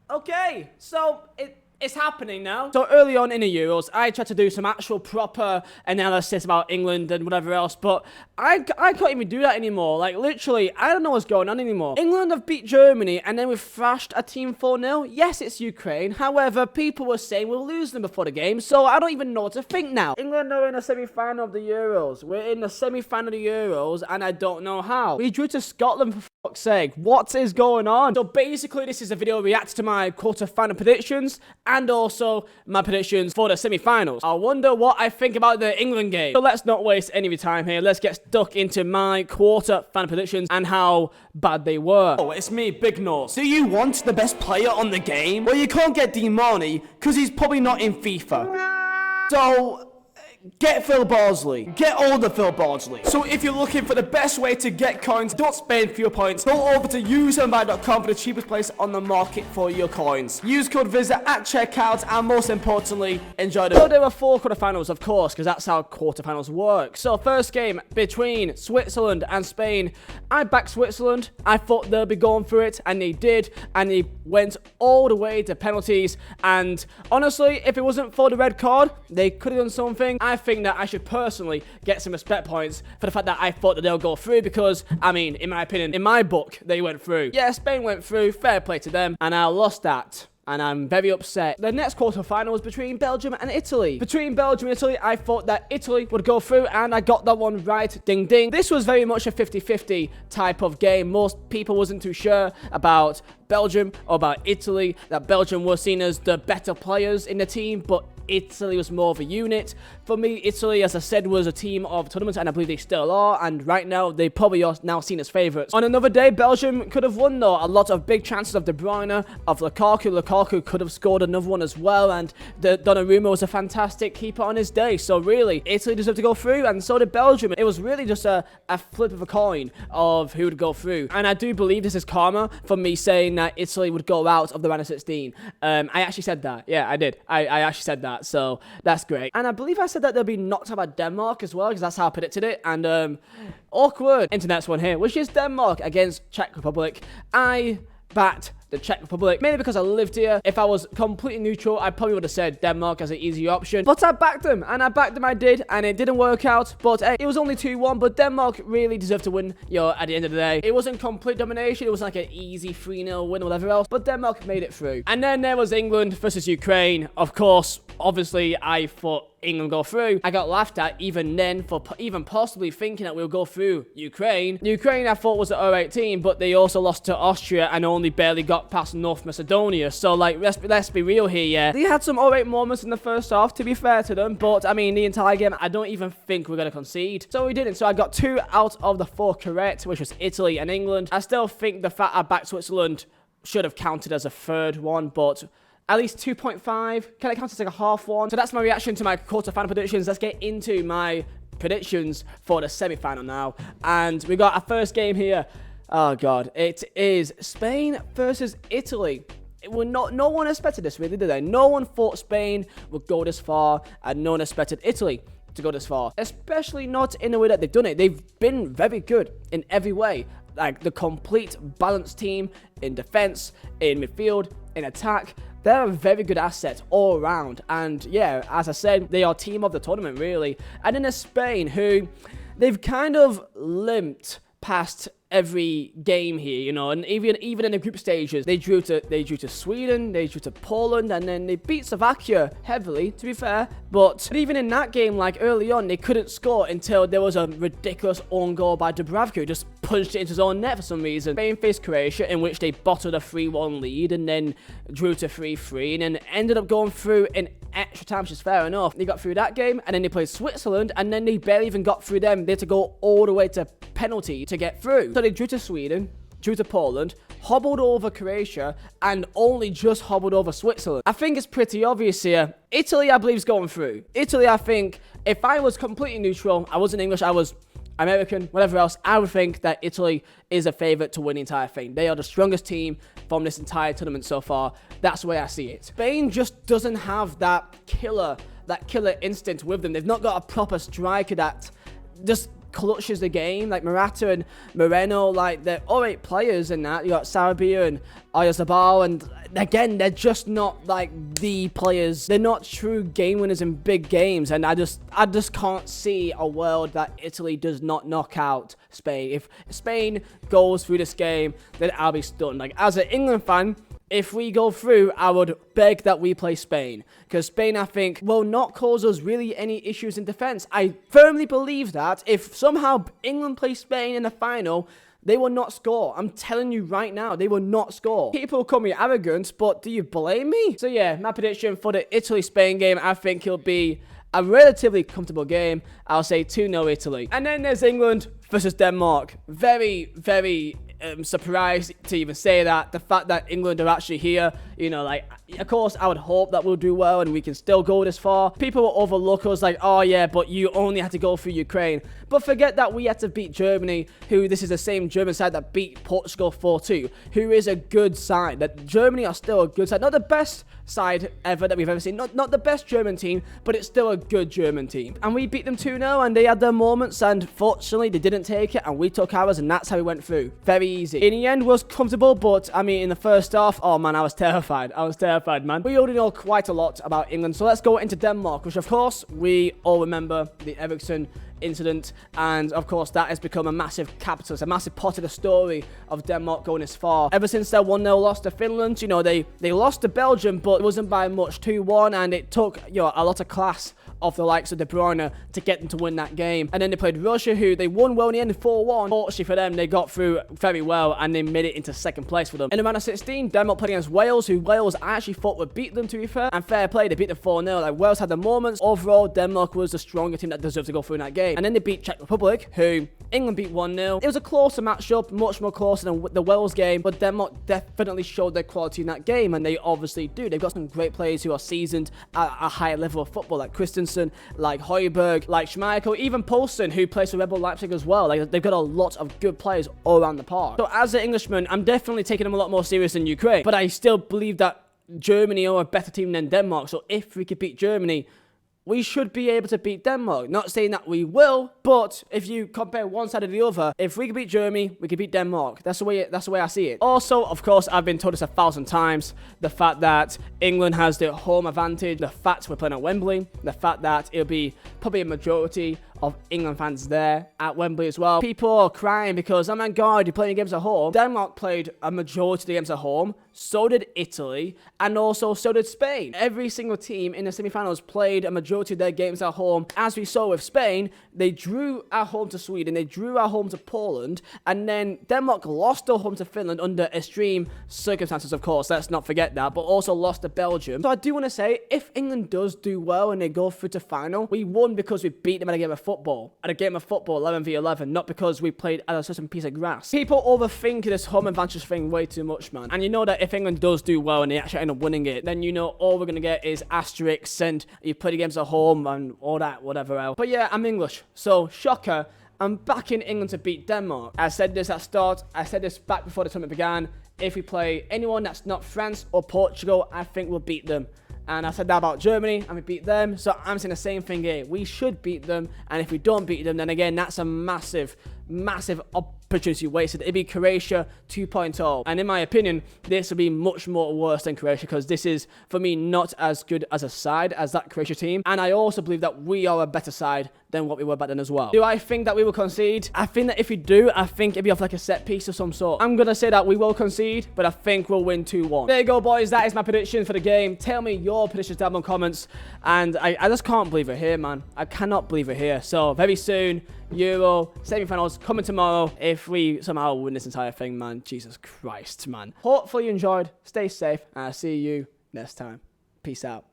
Okay, so it's happening now. So early on in the Euros, I tried to do some actual proper analysis about England and whatever else, but I can't even do that anymore. Like, literally, I don't know what's going on anymore. England have beat Germany, and then we've thrashed a team 4-0. Yes, it's Ukraine. However, people were saying we'll lose them before the game, so I don't even know what to think now. England are in the semi-final of the Euros. We're in the semi-final of the Euros, and I don't know how. We drew to Scotland, for fuck's sake. What is going on? So basically, this is a video reacting to my quarter-final predictions, and also my predictions for the semi-finals. I wonder what I think about the England game. So let's not waste any of your time here. Let's get stuck into my quarter-final predictions and how bad they were. Oh, it's me, Big Nose. Do you want the best player on the game? Well, you can't get Marnie because he's probably not in FIFA. So get Phil Bardsley. Get all the Phil Bardsley. So if you're looking for the best way to get coins, don't spend fewer points, go over to useandbuy.com for the cheapest place on the market for your coins. Use code Vizeh at checkout, and most importantly, enjoy the... So there were 4 quarterfinals, of course, because that's how quarterfinals work. So first game between Switzerland and Spain. I backed Switzerland. I thought they'd be going through it, and they did, and they went all the way to penalties. And honestly, if it wasn't for the red card, they could have done something. I think that I should personally get some respect points for the fact that I thought that they'll go through because, I mean, in my opinion, in my book, they went through. Yeah, Spain went through, fair play to them, and I lost that. And I'm very upset. The next quarterfinal was between Belgium and Italy. Between Belgium and Italy, I thought that Italy would go through, and I got that one right. Ding, ding. This was very much a 50-50 type of game. Most people wasn't too sure about Belgium or about Italy, that Belgium was seen as the better players in the team, but Italy was more of a unit. For me, Italy, as I said, was a team of tournaments, and I believe they still are, and right now, they probably are now seen as favourites. On another day, Belgium could have won, though. A lot of big chances of De Bruyne, of Lukaku. Lukaku could have scored another one as well, and Donnarumma was a fantastic keeper on his day. So really, Italy deserved to go through, and so did Belgium. It was really just a flip of a coin of who would go through, and I do believe this is karma for me saying that Italy would go out of the round of 16. I actually said that. Yeah, I did. I actually said that. So that's great. And I believe I said that they'll be knocked out by Denmark as well, because that's how I predicted it. And awkward internet's one here, which is Denmark against Czech Republic. I backed the Czech Republic, mainly because I lived here. If I was completely neutral, I probably would have said Denmark as an easy option. But I backed them, and I did, and it didn't work out. But hey, it was only 2-1, but Denmark really deserved to win, at the end of the day. It wasn't complete domination. It was like an easy 3-0 win or whatever else, but Denmark made it through. And then there was England versus Ukraine. Of course, obviously, I thought England go through. I got laughed at even then for even possibly thinking that we'll go through Ukraine. Ukraine, I thought, was an alright team, but they also lost to Austria and only barely got past North Macedonia. So, like, let's be real here, yeah. They had some alright moments in the first half, to be fair to them, but, I mean, the entire game, I don't even think we're going to concede. So we didn't. So I got 2 out of the 4 correct, which was Italy and England. I still think the fact I backed Switzerland should have counted as a third one, but at least 2.5. Can it count as like a half one? So that's my reaction to my quarter-final predictions. Let's get into my predictions for the semi-final now. And we got our first game here. Oh, God. It is Spain versus Italy. No one expected this, really, did they? No one thought Spain would go this far, and no one expected Italy to go this far. Especially not in the way that they've done it. They've been very good in every way. Like, the complete balanced team in defense, in midfield, in attack. They're a very good asset all around. And yeah, as I said, they are team of the tournament, really. And then there's Spain, who they've kind of limped past every game here, and even in the group stages, they drew to Sweden, they drew to Poland, and then they beat Slovakia heavily, to be fair. But even in that game, like early on, they couldn't score until there was a ridiculous own goal by Dubravka, who just punched it into his own net for some reason. Spain faced Croatia, in which they bottled a 3-1 lead and then drew to 3-3, and then ended up going through in extra time, which is fair enough. They got through that game, and then they played Switzerland, and then they barely even got through them. They had to go all the way to penalty to get through. So they drew to Sweden, drew to Poland, hobbled over Croatia, and only just hobbled over Switzerland. I think it's pretty obvious here. Italy, I believe, is going through. Italy, I think, if I was completely neutral, I wasn't English, I was American, whatever else, I would think that Italy is a favourite to win the entire thing. They are the strongest team from this entire tournament so far. That's the way I see it. Spain just doesn't have that killer instinct with them. They've not got a proper striker that just clutches the game. Like Morata and Moreno, like they're alright players in that. You got Sarabia and Oyarzabal, and again, they're just not like the players. They're not true game winners in big games, and I just can't see a world that Italy does not knock out Spain. If Spain goes through this game, then I'll be stunned. Like, as an England fan, if we go through, I would beg that we play Spain. Because Spain, I think, will not cause us really any issues in defense. I firmly believe that if somehow England plays Spain in the final, they will not score. I'm telling you right now, they will not score. People call me arrogant, but do you blame me? So yeah, my prediction for the Italy-Spain game, I think it'll be a relatively comfortable game. I'll say 2-0 Italy. And then there's England versus Denmark. Very, very surprised to even say that. The fact that England are actually here, you know, like, of course, I would hope that we'll do well and we can still go this far. People will overlook us like, oh yeah, but you only had to go through Ukraine. But forget that we had to beat Germany, who this is the same German side that beat Portugal 4-2, who is a good side. That Germany are still a good side. Not the best side ever that we've ever seen. Not the best German team, but it's still a good German team. And we beat them 2-0, and they had their moments, and fortunately they didn't take it, and we took ours, and that's how we went through. Very easy. In the end, was comfortable, but I mean, in the first half, oh man, I was terrified. I was terrified, man. We already know quite a lot about England, so let's go into Denmark, which of course, we all remember the Ericsson incident, and of course that has become a massive capitalist, a massive part of the story of Denmark going this far. Ever since their 1-0 loss to Finland, you know, they lost to Belgium, but it wasn't by much, 2-1, and it took, you know, a lot of class of the likes of De Bruyne to get them to win that game. And then they played Russia, who they won well in the end, 4-1. Fortunately for them, they got through very well, and they made it into second place for them. In the round of 16, Denmark played against Wales, who Wales I actually thought would beat them, to be fair. And fair play, they beat them 4-0. Like, Wales had their moments. Overall, Denmark was the stronger team that deserved to go through in that game. And then they beat Czech Republic, who England beat 1-0. It was a closer matchup, much more closer than the Wales game, but Denmark definitely showed their quality in that game, and they obviously do. They've got some great players who are seasoned at a higher level of football, like Christensen, like Højbjerg, like Schmeichel, even Poulsen, who plays for Red Bull Leipzig as well. Like, they've got a lot of good players all around the park. So as an Englishman, I'm definitely taking them a lot more serious than Ukraine, but I still believe that Germany are a better team than Denmark. So if we could beat Germany, we should be able to beat Denmark. Not saying that we will, but if you compare one side to the other, if we could beat Germany, we could beat Denmark. That's the way I see it. Also, of course, I've been told this 1,000 times, the fact that England has the home advantage, the fact we're playing at Wembley, the fact that it'll be probably a majority of England fans there at Wembley as well. People are crying because, oh my god, you're playing games at home. Denmark played a majority of the games at home, so did Italy, and also so did Spain. Every single team in the semi-finals played a majority of their games at home. As we saw with Spain, they drew at home to Sweden, they drew at home to Poland, and then Denmark lost at home to Finland under extreme circumstances, of course, let's not forget that, but also lost to Belgium. So I do want to say, if England does do well and they go through to final, we won because we beat them at a game of football. At a game of football, 11v11, not because we played at a certain piece of grass. People overthink this home advantage thing way too much, man. And you know that if England does do well and they actually end up winning it, then you know all we're going to get is asterisks and you play the games at home and all that, whatever else. But yeah, I'm English. So, shocker, I'm backing England to beat Denmark. I said this at start, I said this back before the tournament began. If we play anyone that's not France or Portugal, I think we'll beat them. And I said that about Germany, and we beat them. So I'm saying the same thing here. We should beat them. And if we don't beat them, then again, that's a massive, massive opportunity wasted. It'd be Croatia 2.0. And in my opinion, this will be much more worse than Croatia, because this is, for me, not as good as a side as that Croatia team. And I also believe that we are a better side than what we were back then as well. Do I think that we will concede? I think that if we do, I think it'd be off like a set piece of some sort. I'm going to say that we will concede, but I think we'll win 2-1. There you go, boys. That is my prediction for the game. Tell me your predictions down in the comments. And I just can't believe it here, man. I cannot believe it here. So very soon, Euro semi-finals coming tomorrow. If we somehow win this entire thing, man. Jesus Christ, man. Hopefully you enjoyed. Stay safe. And I'll see you next time. Peace out.